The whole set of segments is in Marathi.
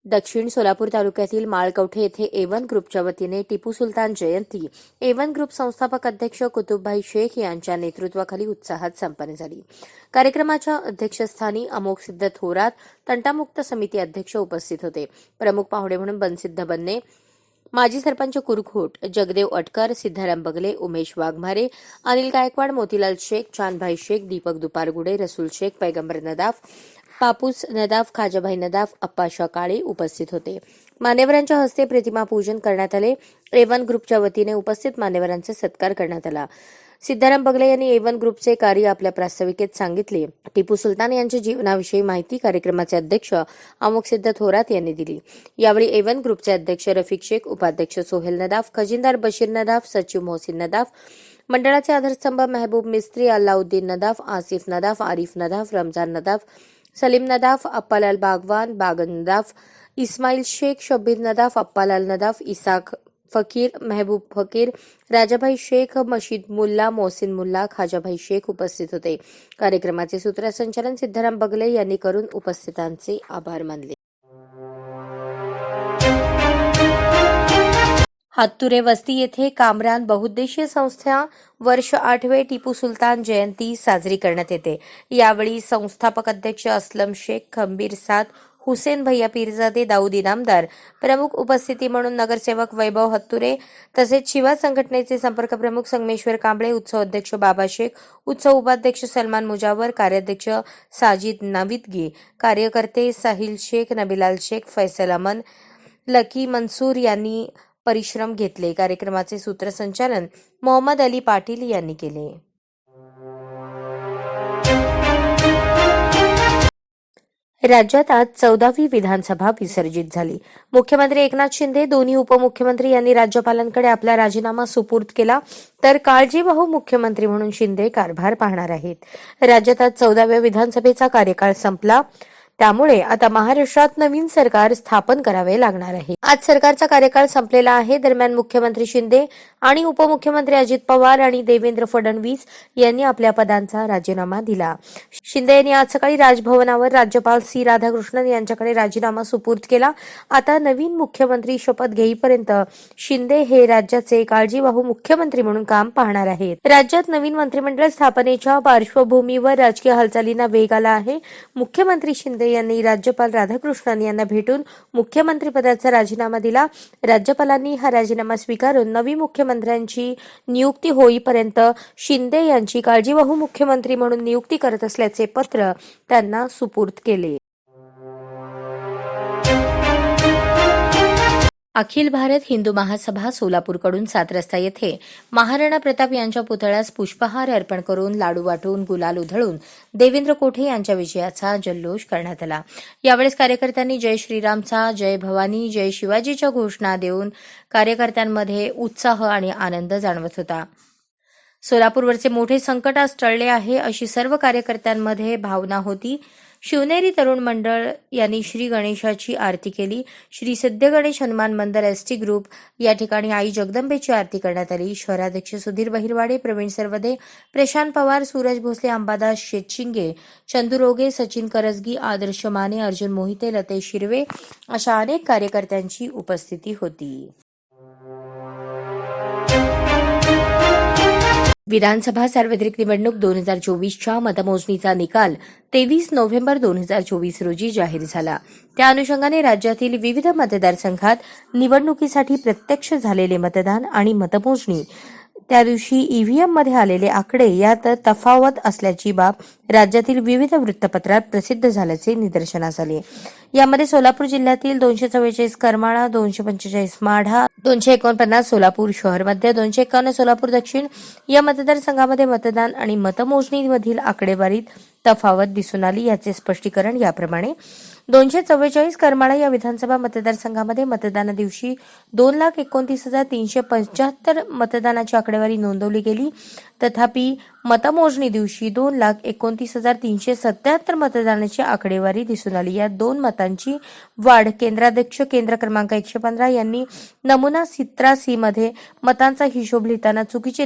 दक्षिण सोलापूर तालुक्यातील माळकवठे येथे A1 ग्रुपच्या वतीने टिपू सुलतान जयंती A1 ग्रुप संस्थापक अध्यक्ष कुतुबभाई शेख यांच्या नेतृत्वाखाली उत्साहात संपन्न झाली। कार्यक्रमाच्या अध्यक्षस्थानी अमोघ सिद्ध थोरात तंटामुक्त समिती अध्यक्ष उपस्थित होते। प्रमुख पाहुणे म्हणून बनसिद्ध बन्ने, माजी सरपंच कुरखोट, जगदेव अटकर, सिद्धाराम बगले, उमेश वाघमारे, अनिल गायकवाड, मोतीलाल शेख, चांदभाई शेख, दीपक दुपारगुडे, रसूल शेख, पैगंबर नदाफ, पापूस नदाफ, खाजाभाई नदाफ, अप्पाशा काळे उपस्थित होते। मान्यवरांच्या हस्ते प्रतिमा पूजन करण्यात आले। A1 ग्रुपच्या वतीने उपस्थित मान्यवरांचा सत्कार करण्यात आला। सिद्धाराम बगले यांनी A1 ग्रुपचे कार्य आपल्या प्रास्ताविकेत सांगितले। टिपू सुलतान यांच्या जीवनाविषयी माहिती कार्यक्रमाचे अध्यक्ष अमोघ सिद्ध थोरात यांनी दिली। यावेळी A1 ग्रुपचे अध्यक्ष रफिक शेख, उपाध्यक्ष सोहेल नदाफ, खजिनदार बशीर नदाफ, सचिव मोहसिन नदाफ, मंडळाचे आधारस्तंभ महबूब मिस्त्री, अल्लाउद्दीन नदाफ, आसिफ नदाफ, आरिफ नदाफ, रमजान नदाफ, सलीम नदाफ, अप्पालाल बागवान, बागन नदाफ, इस्माइल शेख, शब्बीर नदाफ, अप्पालाल नदाफ, इसाक फकीर, महबूब फकीर, राजाभाई शेख, मशीद मुल्ला, मोहसिन मुल्ला, खाजाभाई शेख उपस्थित होते। कार्यक्रमाचे सूत्रसंचालन सिद्धाराम बगले यांनी करून उपस्थितांचे आभार मानले। हातुरे वस्ती येथे कामरान बहुउद्देशीय संस्था वर्ष 8वे टिपू सुलतान जयंती साजरी करण्यात येते। यावेळी संस्थापक अध्यक्ष असलम शेख, खंबीर साद, हुसेन भैया पीरजादे, दाऊद इनामदार, प्रमुख उपस्थिती म्हणून नगरसेवक वैभव हत्तुरे तसेच शिवा संघटनेचे संपर्क प्रमुख संगमेश्वर कांबळे, उत्सव अध्यक्ष बाबा शेख, उत्सव उपाध्यक्ष सलमान मुजावर, कार्याध्यक्ष साजिद नाविदगी, कार्यकर्ते साहिल शेख, नबिलाल शेख, फैसल अमन, लकी मंसूर यांनी परिश्रम घेतले। कार्यक्रमाचे सूत्रसंचालन मोहम्मद अली पाटील यांनी केले। राज्यात आज 14वी विधानसभा विसर्जित झाली। मुख्यमंत्री एकनाथ शिंदे, दोन्ही उपमुख्यमंत्री यांनी राज्यपालांकडे आपला राजीनामा सुपूर्द केला, तर काळजीवाहू मुख्यमंत्री म्हणून शिंदे कारभार पाहणार आहेत। राज्यात आज 14व्या विधानसभेचा कार्यकाळ संपला, त्यामुळे आता महाराष्ट्रात नवीन सरकार स्थापन करावे लागणार आहे। आज सरकारचा कार्यकाळ संपलेला आहे। दरम्यान मुख्यमंत्री शिंदे आणि उपमुख्यमंत्री अजित पवार आणि देवेंद्र फडणवीस यांनी आपल्या पदांचा राजीनामा दिला। शिंदे यांनी आज सकाळी राजभवनावर राज्यपाल C राधाकृष्णन यांच्याकडे राजीनामा सुपूर्द केला। आता नवीन मुख्यमंत्री शपथ घेईपर्यंत शिंदे हे राज्याचे काळजीवाहू मुख्यमंत्री म्हणून काम पाहणार आहेत। राज्यात नवीन मंत्रिमंडळ स्थापनेच्या पार्श्वभूमीवर राजकीय हालचालींना वेग आला आहे। मुख्यमंत्री शिंदे यांनी राज्यपाल राधाकृष्णन यांना भेटून मुख्यमंत्री पदाचा राजीनामा दिला। राज्यपालांनी हा राजीनामा स्वीकारून नवी मुख्यमंत्र्यांची नियुक्ती होईपर्यंत शिंदे यांची काळजीवाहू मुख्यमंत्री म्हणून नियुक्ती करत असल्याचे पत्र त्यांना सुपूर्द केले। अखिल भारत हिंदू महासभा सोलापूरकडून 7 रस्ता येथे महाराणा प्रताप यांच्या पुतळ्यास पुष्पहार अर्पण करून, लाडू वाटून, गुलाल उधळून देवेंद्र कोठे यांच्या विजयाचा जल्लोष करण्यात आला। यावेळेस कार्यकर्त्यांनी जय श्रीरामचा, जय भवानी, जय शिवाजीच्या घोषणा देऊन कार्यकर्त्यांमध्ये उत्साह आणि आनंद जाणवत होता। सोलापूरवरचे मोठे संकट आज टळले आहे, अशी सर्व कार्यकर्त्यांमध्ये भावना होती। शिवनेरी तरुण मंडळ यांनी श्री गणेशाची आरती केली। श्री सिद्ध गणेश हनुमान मंदिर ST ग्रुप या ठिकाणी आई जगदंबेची आरती करण्यात आली। शहराध्यक्ष सुधीर बहिरवाडे, प्रवीण सरवदे, प्रशांत पवार, सूरज भोसले, अंबादास शेतशिंगे, चंदू रोगे, सचिन करजगी, आदर्श माने, अर्जुन मोहिते, लतेश शिरवे अशा अनेक कार्यकर्त्यांची उपस्थिती होती। विधानसभा सार्वत्रिक निवडणूक 2024च्या मतमोजणीचा निकाल 23 नोव्हेंबर 2024 रोजी जाहीर झाला। त्या अनुषंगाने राज्यातील विविध मतदारसंघात निवडणुकीसाठी प्रत्यक्ष झालेले मतदान आणि मतमोजणी, त्या दिवशी EVM मध्ये आलेले आकडे यात तफावत असल्याची बाब राज्यातील विविध वृत्तपत्रात प्रसिद्ध झाल्याचे निदर्शनास आले। यामध्ये सोलापूर जिल्ह्यातील 244 करमाळा, 245 माढा, 249 सोलापूर शहर मध्य, 251 सोलापूर दक्षिण या मतदारसंघामध्ये मतदान आणि मतमोजणीमधील आकडेवारीत तफावत दिसून आली। याचे स्पष्टीकरण याप्रमाणे: 244 करमाळा या विधानसभा मतदारसंघामध्ये मतदाना दिवशी 2,29,375 मतदानाची आकडेवारी नोंदवली गेली, तथापि मतमोजणी दिवशी 2,29,377 मतदानाची आकडेवारी दिसून आली। या 2 मतांची वाढ केंद्राध्यक्ष केंद्र क्रमांक 115 यांनी नमुना 17C मध्ये मतांचा हिशोब लिहिताना चुकीची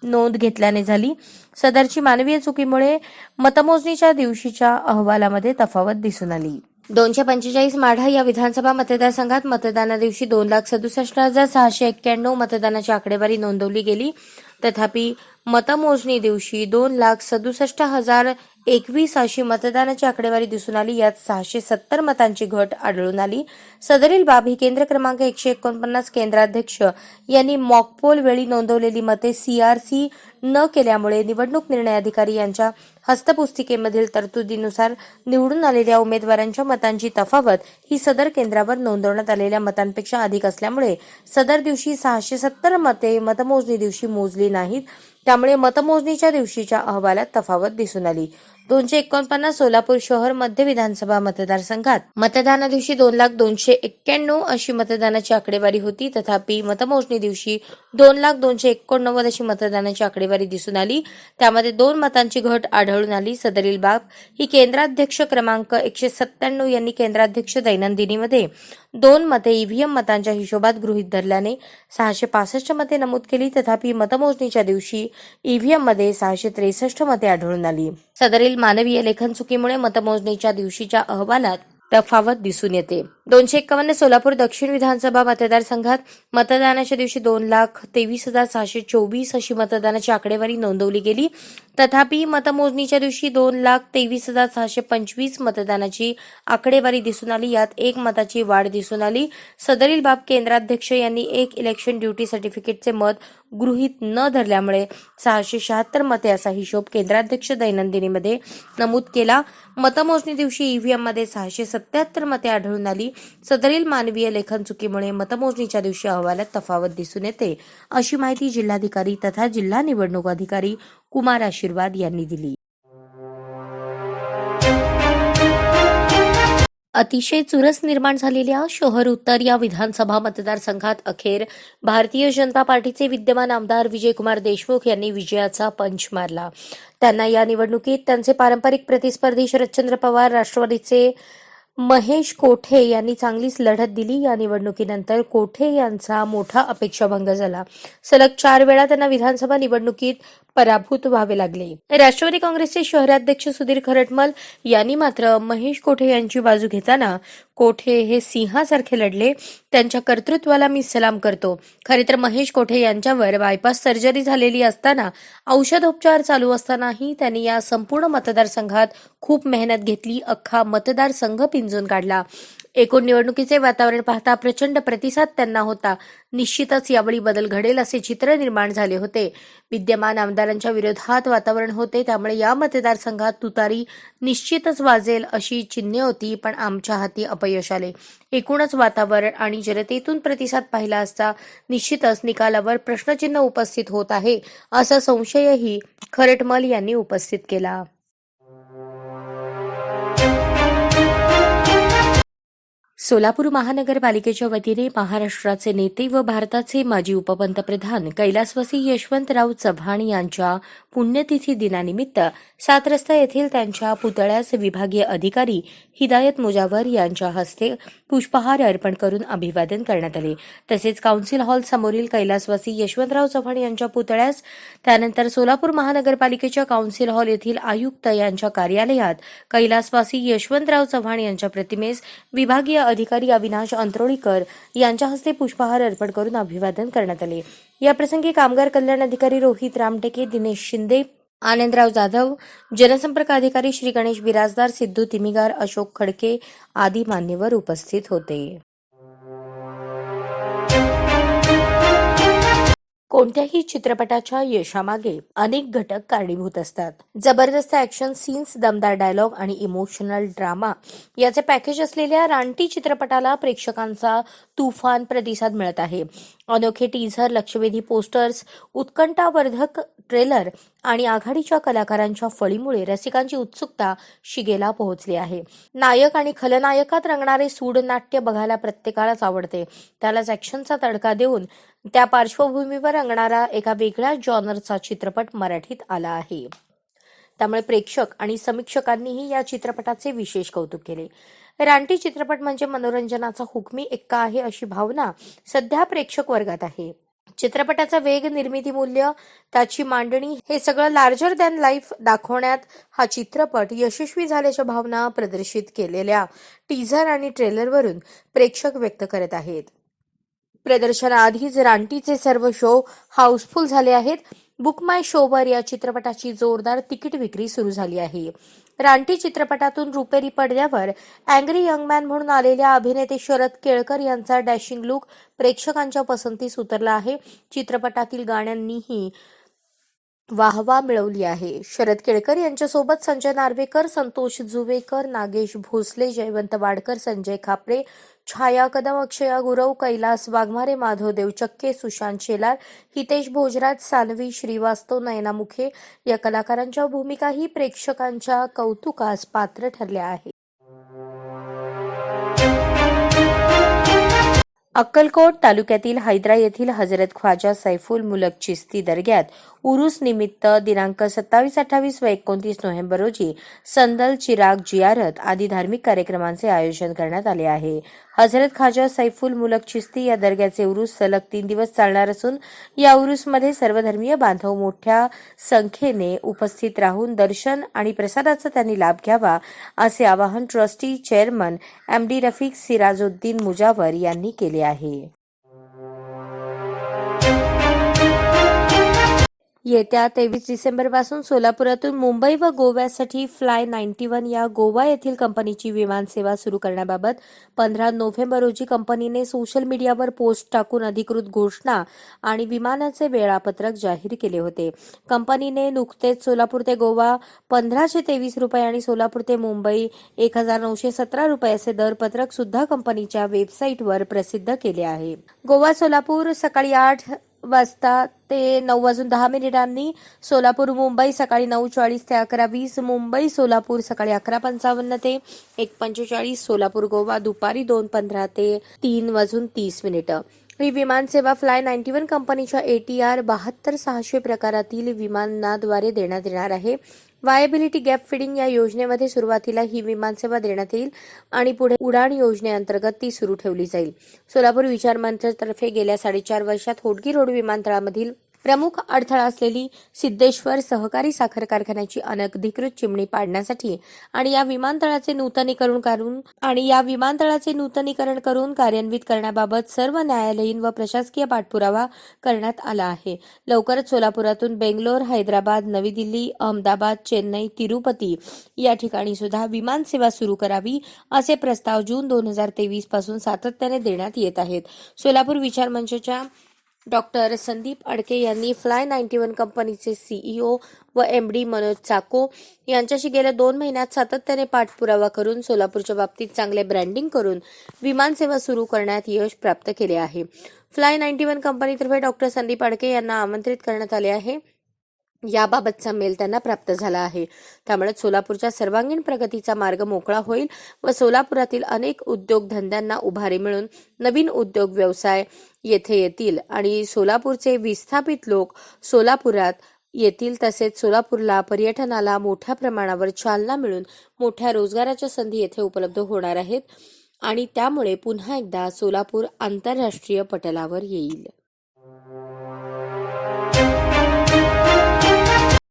नोंद घेतल्याने झाली। सदरची मानवीय चुकीमुळे मतमोजणीच्या दिवशीच्या अहवालामध्ये तफावत दिसून आली। 245 माढा या विधानसभा मतदारसंघात मतदाना दिवशी 2,67,691 मतदानाची आकडेवारी नोंदवली गेली. तथापि मतमोजणी दिवशी 2,67,021 अशी मतदानाची आकडेवारी दिसून आली. यात 670 मतांची घट आढळून आली. सदरील बाब ही केंद्र क्रमांक 149 केंद्राध्यक्ष यांनी मॉकपोल वेळी नोंदवलेली मते CRC न केल्यामुळे निवडणूक निर्णय अधिकारी यांच्या हस्तपुस्तिकेमधील तरतुदीनुसार निवडून आलेल्या उमेदवारांच्या मतांची तफावत ही सदर केंद्रावर नोंदवण्यात आलेल्या मतांपेक्षा अधिक असल्यामुळे सदर दिवशी 670 मते मतमोजणी दिवशी मोजली नाहीत. त्यामुळे मतमोजणीच्या दिवशीच्या अहवालात तफावत दिसून आली. 249 सोलापूर शहर मध्य विधानसभा मतदारसंघात मतदाना दिवशी 2,02,91 अशी मतदानाची आकडेवारी होती. तथापि मतमोजणी दिवशी 2,02,89 अशी मतदानाची आकडेवारी दिसून आली. त्यामध्ये 2 मतांची घट आढळून आली. सदरील बाब ही केंद्राध्यक्ष क्रमांक 197 यांनी केंद्राध्यक्ष दैनंदिनीमध्ये 2 मते ईव्हीएम मतांच्या हिशोबात गृहीत धरल्याने 665 मते नमूद केली. तथापि मतमोजणीच्या दिवशी ईव्हीएम मध्ये 663 मते आढळून आली. सदरील मानवीय लेखन चुकीमुळे मतमोजणीच्या दिवशीच्या अहवालात तफावत दिसून येते. 251 सोलापूर दक्षिण विधानसभा मतदारसंघात मतदानाच्या दिवशी 2,23,624 अशी मतदानाची आकडेवारी नोंदवली गेली. तथापि मतमोजणीच्या दिवशी 2,23,625 मतदानाची आकडेवारी दिसून आली. यात 1 मताची वाढ दिसून आली. सदरील बाब केंद्राध्यक्ष यांनी 1 इलेक्शन ड्युटी सर्टिफिकेटचे मत गृहीत न धरल्यामुळे 676 मते असा हिशोब केंद्राध्यक्ष दैनंदिनीमध्ये नमूद केला. मतमोजणी दिवशी ईव्हीएम मध्ये 677 मते आढळून आली. सदरील मानवीय लेखन चुकीमुळे मतमोजणीच्या दिवशी अहवालात तफावत दिसून येते, अशी माहिती जिल्हाधिकारी तथा जिल्हा निवडणूक अधिकारी कुमार आशीर्वाद यांनी दिली. अतिशय चुरस निर्माण झालेल्या शहर उत्तर या विधानसभा मतदारसंघात अखेर भारतीय जनता पार्टीचे विद्यमान आमदार विजयकुमार देशमुख यांनी विजयाचा पंच मारला. त्यांना या निवडणुकीत त्यांचे पारंपरिक प्रतिस्पर्धी शरदचंद्र पवार राष्ट्रवादीचे महेश कोठे यांनी चांगलीच लढत दिली. या निवडणुकीनंतर कोठे यांचा मोठा अपेक्षाभंग झाला. सलग 4 वेळा त्यांना विधानसभा निवडणुकीत पराभूत व्हावे लागले. राष्ट्रवादी काँग्रेसचे शहराध्यक्ष सुधीर खरटमल यांनी मात्र महेश कोठे यांची बाजू घेताना कोठे हे सिंहासारखे लढले. त्यांच्या कर्तृत्वाला मी सलाम करतो. खरे तर महेश कोठे यांच्यावर बायपास सर्जरी झालेली असताना औषधोपचार चालू असतानाही त्यांनी या संपूर्ण मतदारसंघात खूप मेहनत घेतली. अख्खा मतदारसंघ पिंजून काढला. एकूण निवडणुकीचे वातावरण पाहता प्रचंड प्रतिसाद त्यांना होता. निश्चितच यावेळी बदल घडेल असे चित्र निर्माण झाले होते. विद्यमान आमदारांच्या विरोधात वातावरण होते. त्यामुळे या मतदारसंघात तुतारी निश्चितच वाजेल अशी चिन्हे होती. पण आमच्या हाती अपयश आले. एकूणच वातावरण आणि जनतेतून प्रतिसाद पाहिला असता निश्चितच निकालावर प्रश्नचिन्ह उपस्थित होत आहे, असा संशयही खरटमल यांनी उपस्थित केला. सोलापूर महानगरपालिकेच्या वतीने महाराष्ट्राचे नेते व भारताचे माजी उपपंतप्रधान कैलासवासी यशवंतराव चव्हाण यांच्या पुण्यतिथी दिनानिमित्त 7 रस्ता येथील त्यांच्या पुतळ्यास विभागीय अधिकारी हिदायत मुजावर यांच्या हस्ते पुष्पहार अर्पण करून अभिवादन करण्यात आले. तसेच काउन्सिल हॉल समोरील कैलासवासी यशवंतराव चव्हाण यांच्या पुतळ्यास, त्यानंतर सोलापूर महानगरपालिकेच्या काउन्सिल हॉल येथील आयुक्त यांच्या कार्यालयात कैलासवासी यशवंतराव चव्हाण यांच्या प्रतिमेस विभागीय अधिकारी अविनाश अंत्रोळीकर यांच्या हस्ते पुष्पहार अर्पण करून अभिवादन करण्यात आले. याप्रसंगी कामगार कल्याण अधिकारी रोहित रामटेके, दिनेश शिंदे, आनंदराव जाधव, जनसंपर्क अधिकारी श्री गणेश बिराजदार, सिद्धू तिमिगार, अशोक खडके आदी मान्यवर उपस्थित होते. कोणत्याही चित्रपटाच्या यशामागे अनेक घटक कारणीभूत असतात. जबरदस्त ऍक्शन सीन्स, दमदार डायलॉग आणि इमोशनल ड्रामा याचे पॅकेज असलेल्या रानटी चित्रपटाला प्रेक्षकांचा तुफान प्रतिसाद मिळत आहे. अनोखे टीझर, लक्षवेधी पोस्टर्स, उत्कंठावर्धक ट्रेलर आणि आघाडीच्या कलाकारांच्या फळीमुळे रसिकांची उत्सुकता शिगेला पोहोचली आहे. नायक आणि खलनायकात रंगणारे सूडनाट्य बघायला प्रत्येकालाच आवडते. त्यालाच ऍक्शनचा तडका देऊन त्या पार्श्वभूमीवर रंगणारा एका वेगळ्या जॉनरचा चित्रपट मराठीत आला आहे. त्यामुळे प्रेक्षक आणि समीक्षकांनीही या चित्रपटाचे विशेष कौतुक केले. रानटी चित्रपट म्हणजे मनोरंजनाचा हुकमी एक्का आहे अशी भावना सध्या प्रेक्षक वर्गात आहे. चित्रपटाचा वेग, निर्मिती मूल्य, त्याची मांडणी हे सगळं लार्जर दॅन लाईफ दाखवण्यात हा चित्रपट यशस्वी झाल्याच्या भावना प्रदर्शित केलेल्या टीझर आणि ट्रेलरवरून प्रेक्षक व्यक्त करत आहेत. प्रदर्शनाआधीच रानटीचे सर्व शो हाऊसफुल झाले आहेत. बुक माय शोवर या चित्रपटाची जोरदार तिकीट विक्री सुरू झाली आहे. रानटी चित्रपटातून रुपेरी पडद्यावर अँग्री यंग मॅन म्हणून आलेल्या अभिनेते शरद केळकर यांचा डॅशिंग लुक प्रेक्षकांच्या पसंतीस उतरला आहे. चित्रपटातील गाण्यांनीही वाहवा मिळवली आहे. शरद केळकर यांच्यासोबत संजय नार्वेकर, संतोष जुवेकर, नागेश भोसले, जयवंत वाडकर, संजय खापरे, छाया कदम, अक्षया गुरव, कैलास वाघमारे, माधव देवचक्के, सुशांत शेलार, हितेश भोजराज, सानवी श्रीवास्तव, नयना मुखे या कलाकारांच्या भूमिकाही प्रेक्षकांच्या कौतुकास पात्र ठरल्या आहेत. अक्कलकोट तालुक्यातील हैदरा येथील हजरत ख्वाजा सैफुल मुलक चिश्ती दर्ग्यात उरूस निमित्त दिनांक 27, 28 व 29 नोव्हेंबर रोजी संदल, चिराग, जियारत आदी धार्मिक कार्यक्रमांचे आयोजन करण्यात आले आहे. हजरत ख्वाजा सैफुल मुलक चिश्ती या दर्ग्याचे उरूस सलग 3 दिवस चालणार असून या उरूसमध्ये सर्वधर्मीय बांधव मोठ्या संख्येने उपस्थित राहून दर्शन आणि प्रसादाचा त्यांनी लाभ घ्यावा असे आवाहन trustee chairman MD Rafiq Sirajuddin Mujawar यांनी केले आहे. येत्या 23 डिसेंबरपासून सोलापुरातून मुंबई व गोव्यासाठी फ्लाय 91 या गोवा येथील कंपनीची विमानसेवा सुरू करण्याबाबत 15 नोव्हेंबर रोजी कंपनीने सोशल मीडियावर पोस्ट टाकून अधिकृत घोषणा आणि विमानाचे वेळापत्रक जाहीर केले होते. कंपनीने नुकतेच सोलापूर ते गोवा 1523 रुपये आणि सोलापूर ते मुंबई 1917 रुपये असे दरपत्रक सुद्धा कंपनीच्या वेबसाईटवर प्रसिद्ध केले आहे. गोवा सोलापूर सकाळी 8 वाजता ते 9:10 सोलापूर मुंबई सकाळी 9:40 ते 11:20 मुंबई सोलापूर सकाळी 11:55 ते 1:45 सोलापूर गोवा दुपारी 2:15 ते 3:30 ही विमानसेवा फ्लाय 91 कंपनीच्या ATR 72600 प्रकारातील विमानाद्वारे देण्यात येणार आहे. वायबिलिटी गॅप फिडिंग या योजनेमध्ये सुरुवातीला ही विमानसेवा देण्यात येईल आणि पुढे उडाण योजनेअंतर्गत ती सुरू ठेवली जाईल. सोलापूर विचार मंचातर्फे गेल्या 4.5 वर्षात होडगी रोड विमानतळामधील प्रमुख अडथळा असलेली सिद्धेश्वर सहकारी साखर कारखान्याची अनधिकृत चिमणी पाडण्यासाठी आणि या विमानतळाचे नूतनीकरण करून कार्यान्वित करण्याबाबत सर्व न्यायालयीन व प्रशासकीय पाठपुरावा करण्यात आला आहे. लवकरच सोलापुरातून बेंगलोर, हैदराबाद, नवी दिल्ली, अहमदाबाद, चेन्नई, तिरुपती या ठिकाणी सुद्धा विमानसेवा सुरू करावी असे प्रस्ताव जून 2023 पासून सातत्याने देण्यात येत आहेत. सोलापूर विचार मंचच्या डॉक्टर संदीप अडके यांनी फ्लाय 91 कंपनीचे CEO व MD मनोज चाको यांच्याशी गेल्या 2 महिन्यात सातत्याने पाठपुरावा करून सोलापूरच्या बाबतीत चांगले ब्रँडिंग करून विमानसेवा सुरू करण्यात यश प्राप्त केले आहे. फ्लाय 91 कंपनीतर्फे डॉक्टर संदीप अडके यांना आमंत्रित करण्यात आले आहे. याबाबतचा मेल त्यांना प्राप्त झाला आहे. त्यामुळे सोलापूरच्या सर्वांगीण प्रगतीचा मार्ग मोकळा होईल व सोलापुरातील अनेक उद्योगधंद्यांना उभारी मिळून नवीन उद्योग व्यवसाय येथे येतील आणि सोलापूरचे विस्थापित लोक सोलापुरात येतील. तसेच सोलापूरला पर्यटनाला मोठ्या प्रमाणावर चालना मिळून मोठ्या रोजगाराच्या संधी येथे उपलब्ध होणार आहेत आणि त्यामुळे पुन्हा एकदा सोलापूर आंतरराष्ट्रीय पटलावर येईल.